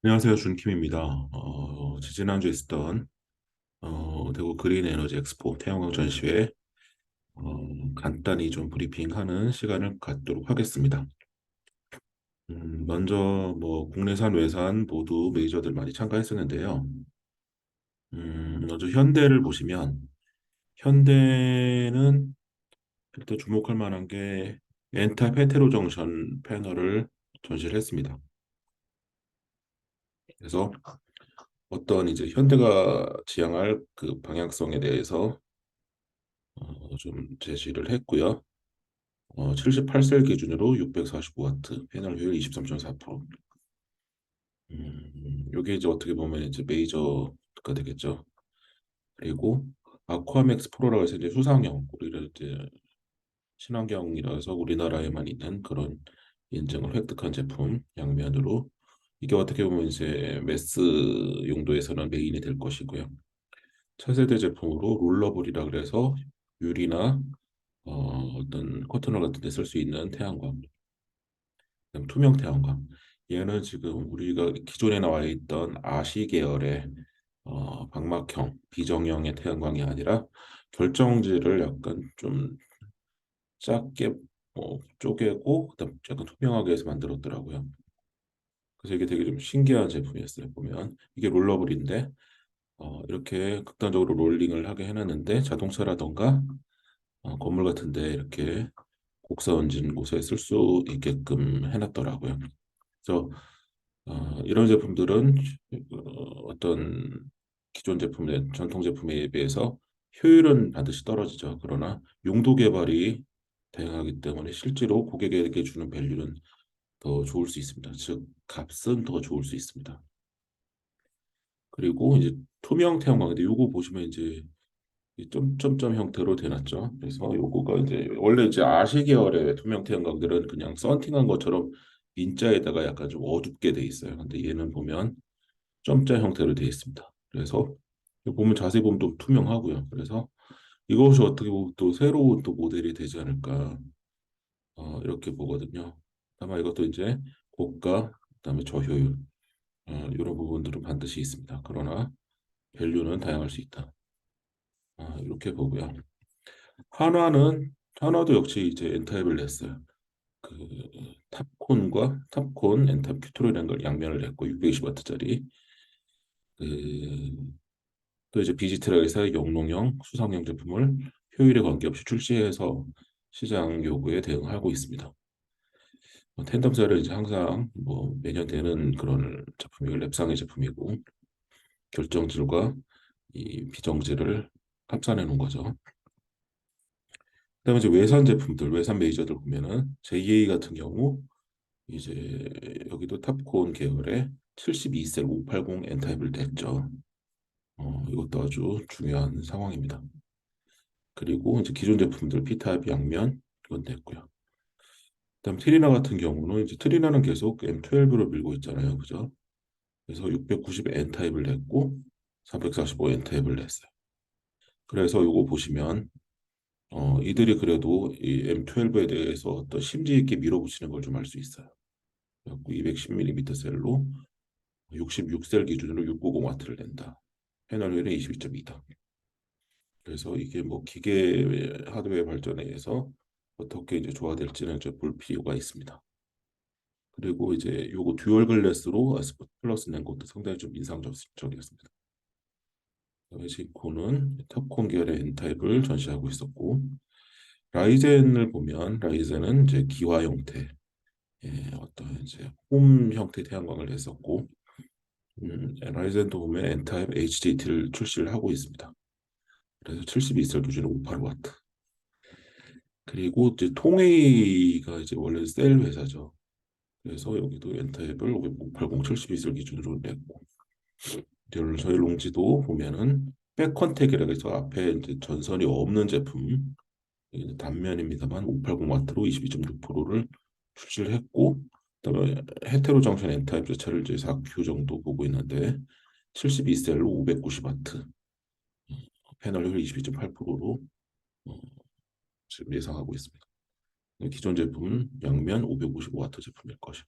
안녕하세요. 준킴입니다. 지지난주에 있었던 대구 그린 에너지 엑스포 태양광 전시회 간단히 좀 브리핑하는 시간을 갖도록 하겠습니다. 먼저 뭐 국내산 외산 모두 메이저들 많이 참가했었는데요. 먼저 현대를 보시면 현대는 일단 주목할 만한 게 N타입 헤테로 정션 패널을 전시를 했습니다. 그래서 어떤 이제 현대가 지향할 그 방향성에 대해서 좀 제시를 했고요. 78셀 기준으로 645와트, 패널 효율 23.4%. 요게 이제 어떻게 보면 이제 메이저가 되겠죠. 그리고 아쿠아맥스 프로라고 해서 이제 수상형, 우리가 이제 친환경이라서 우리나라에만 있는 그런 인증을 획득한 제품 양면으로 이게 어떻게 보면 이제 매스 용도에서는 메인이 될 것이고요. 차세대 제품으로 롤러블이라 그래서 유리나 어떤 커튼홀 같은 데 쓸 수 있는 태양광, 그다음 투명 태양광. 얘는 지금 우리가 기존에 나와 있던 아시 계열의 방막형, 비정형의 태양광이 아니라 결정지를 약간 좀 작게 쪼개고 그다음 약간 투명하게 해서 만들었더라고요. 그래서 이게 되게 좀 신기한 제품이었어요. 보면 이게 롤러블인데 이렇게 극단적으로 롤링을 하게 해놨는데 자동차라던가 건물 같은데 이렇게 곡선진 곳에 쓸 수 있게끔 해놨더라고요. 그래서 이런 제품들은 어떤 기존 제품의 전통 제품에 비해서 효율은 반드시 떨어지죠. 그러나 용도 개발이 다양하기 때문에 실제로 고객에게 주는 밸류는 더 좋을 수 있습니다. 즉 값은 더 좋을 수 있습니다. 그리고 이제 투명 태양광인데 요거 보시면 이제 이 점점점 형태로 돼놨죠. 그래서 요거가 이제 원래 이제 아시 계열의 투명 태양광들은 그냥 썬팅한 것처럼 민자에다가 약간 좀 어둡게 돼 있어요. 근데 얘는 보면 점자 형태로 되어 있습니다. 그래서 이거 보면 자세히 보면 또 투명하고요. 그래서 이것이 어떻게 보면 또 새로운 또 모델이 되지 않을까 이렇게 보거든요. 다만 이것도 이제 고가 그다음에 저효율 이런 부분들은 반드시 있습니다. 그러나 밸류는 다양할 수 있다. 이렇게 보고요. 한화도 역시 이제 엔타입을 냈어요. 그 탑콘 엔탑 큐트로이라는 걸 양면을 냈고 620W짜리 또 이제 비지트락에서 영농형 수상형 제품을 효율에 관계없이 출시해서 시장 요구에 대응하고 있습니다. 텐덤셀은 이제 항상 뭐 매년 되는 그런 제품이고 랩상의 제품이고 결정질과 이 비정질을 합산해 놓은 거죠. 그다음에 이제 외산 제품들, 외산 메이저들 보면은 JA 같은 경우 이제 여기도 탑콘 계열의 72셀 580 N타입을 냈죠. 이것도 아주 중요한 상황입니다. 그리고 이제 기존 제품들 P타입 양면 이건 냈고요. 그다음 트리나 같은 경우는 이제 트리나는 계속 M12로 밀고 있잖아요, 그죠? 그래서 690 N타입을 냈고 345 N타입을 냈어요. 그래서 이거 보시면 이들이 그래도 이 M12에 대해서 어떤 심지 있게 밀어붙이는 걸 좀 알 수 있어요. 그래갖고 210mm 셀로 66셀 기준으로 690W를 낸다. 패널 효율은 22.2다. 그래서 이게 뭐 기계 하드웨어 발전에 의해서 어떻게 이제 조화될지는 이제 볼 필요가 있습니다. 그리고 이제 요거 듀얼 글래스로 아스포트 플러스 낸 것도 상당히 좀 인상적이었습니다. 지코는 탑콘 계열의 N타입을 전시하고 있었고 라이젠을 보면 라이젠은 이제 기화 형태 어떤 이제 홈 형태 태양광을 냈었고 라이젠도 보면 N타입 HJT를 출시를 하고 있습니다. 그래서 72셀 기준으로 585와트. 그리고 이제 통웨이가 이제 원래 셀 회사죠. 그래서 여기도 N타입을 580 72셀 기준으로 냈고 저희 롱지도 보면은 백컨택이라고 해서 앞에 이제 전선이 없는 제품 이게 단면입니다만 580와트로 22.6%를 출시를 했고 그다음에 헤테로 정션 N타입 자체를 이제 4Q 정도 보고 있는데 72셀로 590와트 패널 효율 22.8%로 지금 예상하고 있습니다. 기존 제품은 양면 555와트 제품일 것이고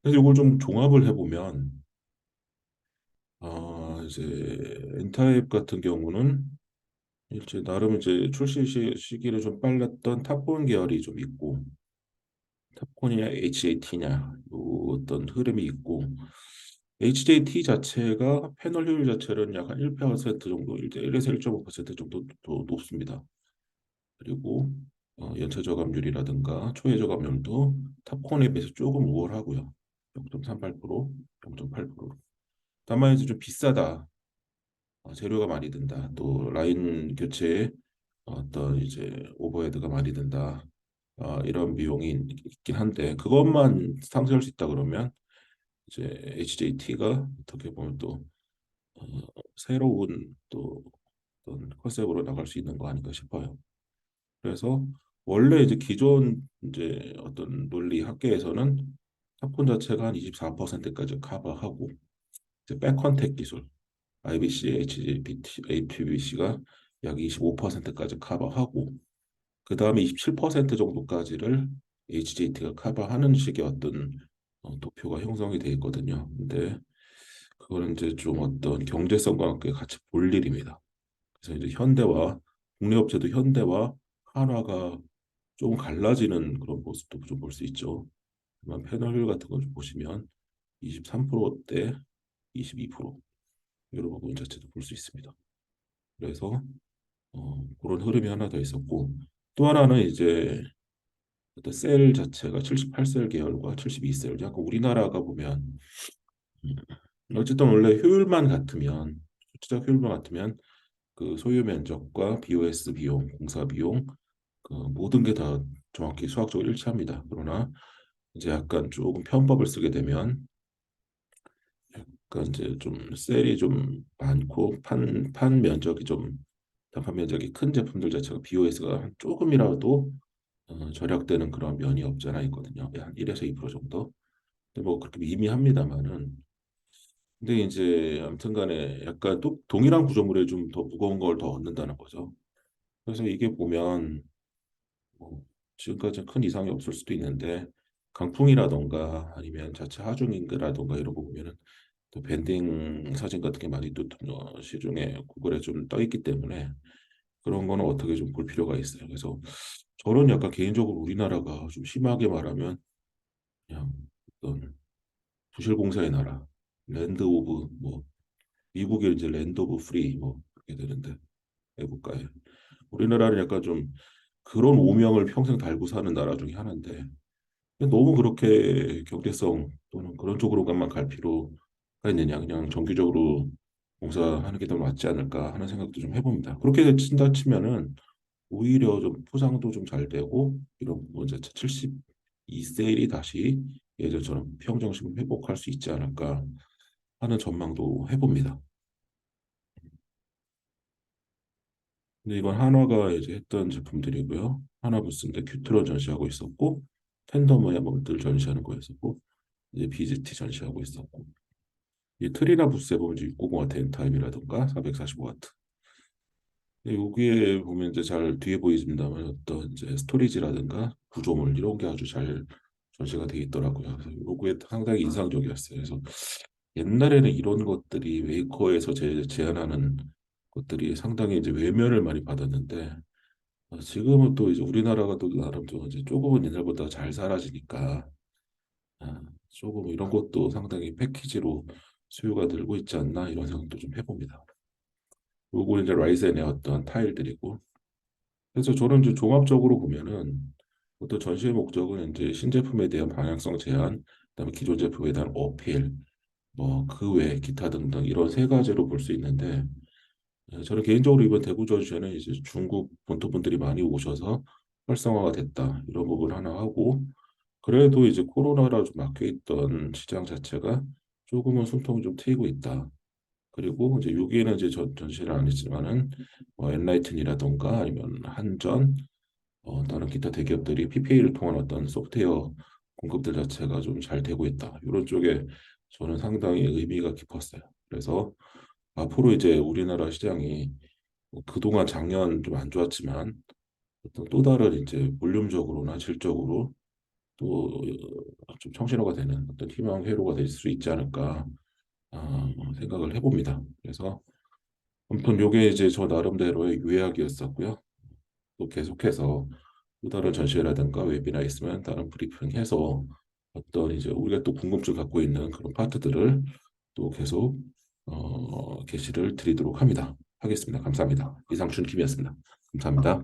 그래서 이걸 좀 종합을 해보면 이제 엔타입 같은 경우는 이제 나름 이제 출시 시기를 좀 빨랐던 탑본 계열이 좀 있고 탑콘이냐 HJT냐 어떤 흐름이 있고 HJT 자체가 패널 효율 자체는 약 한 1% 정도 1에서 1.5% 정도 더 높습니다. 그리고 연체 저감률이라든가 초회 저감률도 탑콘에 비해서 조금 우월하고요. 0.38%, 0.8%. 다만 이제 좀 비싸다. 재료가 많이 든다. 또 라인 교체에 어떤 이제 오버헤드가 많이 든다. 이런 비용이 있긴 한데 그것만 상쇄할 수 있다 그러면 이제 HJT가 어떻게 보면 또 어, 새로운 또 어떤 컨셉으로 나갈 수 있는 거 아닌가 싶어요. 그래서 원래 이제 기존 이제 어떤 논리 학계에서는 탑콘 자체가 한 24%까지 커버하고 이제 백컨택 기술 IBC, HGBT, APBC가 약 25%까지 커버하고 그 다음에 27% 정도까지를 HJT가 커버하는 식의 어떤 도표가 형성이 돼 있거든요. 근데 그거는 이제 좀 어떤 경제성과 함께 같이 볼 일입니다. 그래서 이제 현대와 국내 업체도 현대와 한화가 조금 갈라지는 그런 모습도 좀 볼 수 있죠. 그만 패널 같은 거 좀 보시면 23%대 22% 이런 부분 자체도 볼 수 있습니다. 그래서 그런 흐름이 하나 더 있었고 또 하나는 이제 어떤 셀 자체가 78셀 계열과 72셀 약간 우리나라가 보면 어쨌든 원래 효율만 같으면 수치적 효율만 같으면 그 소유 면적과 BOS 비용, 공사 비용 그 모든 게 다 정확히 수학적으로 일치합니다. 그러나 이제 약간 조금 편법을 쓰게 되면 약간 이제 좀 셀이 좀 많고 판 면적이 좀 단판 면적이 큰 제품들 자체가 BOS가 조금이라도 절약되는 그런 면이 없잖아 있거든요. 한 1에서 2% 정도. 근데 뭐 그렇게 미미합니다만은 근데 이제 아무튼간에 약간 또 동일한 구조물에 좀 더 무거운 걸 더 얻는다는 거죠. 그래서 이게 보면 뭐 지금까지는 큰 이상이 없을 수도 있는데 강풍이라던가 아니면 자체 하중인가라던가 이런 거 보면은 또 밴딩 사진 같은 게 많이 또 시중에 구글에 좀 떠 있기 때문에 그런 거는 어떻게 좀 볼 필요가 있어요. 그래서 저는 약간 개인적으로 우리나라가 좀 심하게 말하면 그냥 어떤 부실공사의 나라, 랜드 오브 뭐 미국의 이제 랜드 오브 프리 뭐 그렇게 되는데 애국가에 우리나라는 약간 좀 그런 오명을 평생 달고 사는 나라 중에 하나인데 너무 그렇게 경제성 또는 그런 쪽으로만 갈 필요가 있느냐 그냥 정기적으로 공사하는 게 더 맞지 않을까 하는 생각도 좀 해봅니다. 그렇게 친다 치면은 오히려 좀 포장도 좀 잘 되고 이런 부분 자체 72 세일이 다시 예전처럼 평정심을 회복할 수 있지 않을까 하는 전망도 해봅니다. 근데 이건 한화가 이제 했던 제품들이고요. 하나부스인데 큐트론 전시하고 있었고 텐더머야 뭐들 전시하는 거였었고 이제 BGT 전시하고 있었고 이 트리나 부스에 보면 이제 690W 엔타임이라든가 445W 여기에 보면 이제 잘 뒤에 보이십니다만 어떤 이제 스토리지라든가 구조물 이런 게 아주 잘 전시가 되어 있더라고요. 그래서 요게 상당히 인상적이었어요. 그래서 옛날에는 이런 것들이 웨이커에서 제안하는 것들이 상당히 이제 외면을 많이 받았는데 지금은 또 이제 우리나라가 또 나름 좀 이제 조금은 옛날보다 잘 살아지니까 조금 이런 것도 상당히 패키지로 수요가 늘고 있지 않나 이런 생각도 좀 해봅니다. 그리고 이제 라이젠의 어떤 타일들이고 그래서 저는 이제 종합적으로 보면은 어떤 전시의 목적은 이제 신제품에 대한 방향성 제한, 그다음에 기존 제품에 대한 어필, 뭐 그 외 기타 등등 이런 세 가지로 볼 수 있는데 저는 개인적으로 이번 대구 전시회는 이제 중국 본토 분들이 많이 오셔서 활성화가 됐다 이런 부분 하나 하고 그래도 이제 코로나라 좀 막혀 있던 시장 자체가 조금은 숨통이 좀 트이고 있다. 그리고 이제 여기에는 이제 전시를 안 했지만은 뭐 엔라이튼이라던가 아니면 한전 다른 기타 대기업들이 PPA를 통한 어떤 소프트웨어 공급들 자체가 좀 잘 되고 있다. 이런 쪽에 저는 상당히 의미가 깊었어요. 그래서 앞으로 이제 우리나라 시장이 뭐 그동안 작년 좀 안 좋았지만 어떤 또 다른 이제 볼륨적으로나 질적으로 또 좀 청신호가 되는 어떤 희망 회로가 될 수 있지 않을까 생각을 해봅니다. 그래서 아무튼 요게 이제 저 나름대로의 요약이었었고요. 또 계속해서 또 다른 전시회라든가 웨비나 있으면 다른 브리핑해서 어떤 이제 우리가 또 궁금증 갖고 있는 그런 파트들을 또 계속 게시를 드리도록 하겠습니다. 감사합니다. 이상춘 김이었습니다. 감사합니다.